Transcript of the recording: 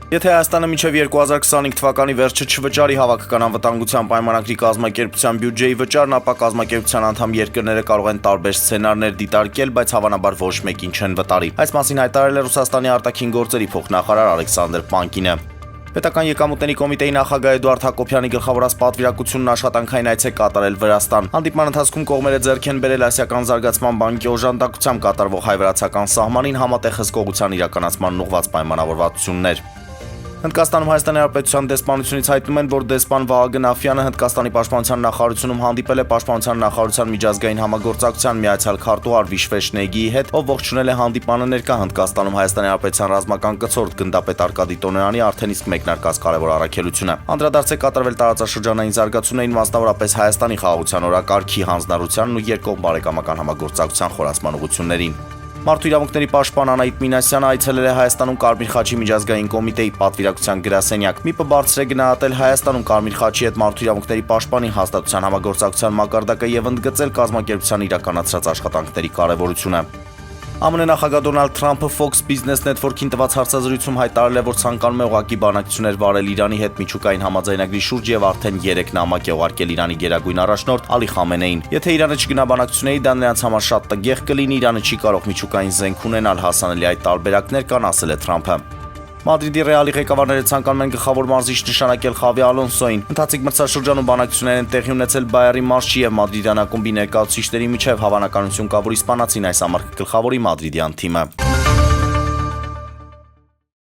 Եթե Հայաստանը մինչև 2025 թվականի վերջը չվճարի հավաքական անվտանգության պայմանագրի կազմակերպության բյուջեի վճարն, ապա կազմակերպության անդամ երկրները կարող են տարբեր սցենարներ դիտարկել, բայց հավանաբար ոչ մեկին չեն վտարի։ Այս մասին հայտարարել է Ռուսաստանի արտաքին գործերի փոխնախարար Ալեքսանդր Պանկինը։ Պետական եկամուտների կոմիտեի նախագահ Էդուարդ Հակոբյանի գլխավորած պատվիրակությունն աշխատանքային այց է կատարել Վրաստան։ Հանդիպման ընթացքում կողմերը ձեռք են բերել Ասիական զարգացման բանկի օժանդակությամբ կատարվող հայ-վրացական սահմանին համատեղ հսկողության իրականացման ուղղված պայմանավորվածություններ։ Հնդկաստանում Հայաստանի Հանրապետության դեսպանությունից հայտնում են, որ դեսպան Վահագն Աֆյանը Հնդկաստանի պաշտպանության նախարարությունում հանդիպել է պաշտպանության նախարարության միջազգային համագործակցության միացյալ քարտուղար Վիշվեշնեգիի հետ, ով ողջունել է հանդիպանը ներկա Հնդկաստանում Հայաստանի Հանրապետության ռազմական կցորդ գնդապետ Արկադի Տոնոյանի արդեն իսկ մեկնարկած կարևոր առաքելությունը։ Անդրադարձ է կատարվել տարածաշրջանային զարգացումներին, մասնավորապես Հայաստանի խաղաղության օրակարգի հանձնառությանն ու երկկողմ բարեկամական համագործակցության խորացման ուղղություններին։ Մարդու իրավունքների պաշտպան Անահիտ Մինասյանը այցելել է Հայաստանում Կարմիր խաչի միջազգային կոմիտեի պատվիրակության գրասենյակ։ ՄԻՊ-ը բարձր է գնահատել Հայաստանում Կարմիր խաչի հետ մարդու իրավունքների պաշտպանի հաստատության համագործակցության մակարդակը եւ ընդգծել կազմակերպության իրականացրած աշխատանքների կարեւորությունը։ ԱՄՆ նախագահ Դոնալդ Թրամփը Fox Business Network-ին տված հարցազրույցում հայտարարել է, որ ցանկանում է ուղղակի բանակցություններ վարել Իրանի հետ միջուկային համաձայնագրի շուրջ եւ արդեն 3 նամակ է ուղարկել Իրանի գերագույն առաջնորդ Ալի Խամենեին։ Եթե Իրանը չգնա բանակցությունների, դա նրանց համար շատ տգեղ կլինի, Իրանը չի կարող միջուկային զենք ունենալ, հասանելի այդ տարբերակներ կան, ասել է Թրամփը։ Մադրիդի Ռեալի ղեկավարները ցանկանում են գլխավոր մարզիչ նշանակել Խավի Ալոնսոին։ Ընթացիկ մրցաշրջանում բանակցություններ են տեղի ունեցել Բայերի մարշի եւ Մադրիդյան ակումբի ներկայացուցիչների միջև, հավանականություն կա, որ իսպանացին այս ամառ կգլխավորի մադրիդյան թիմը։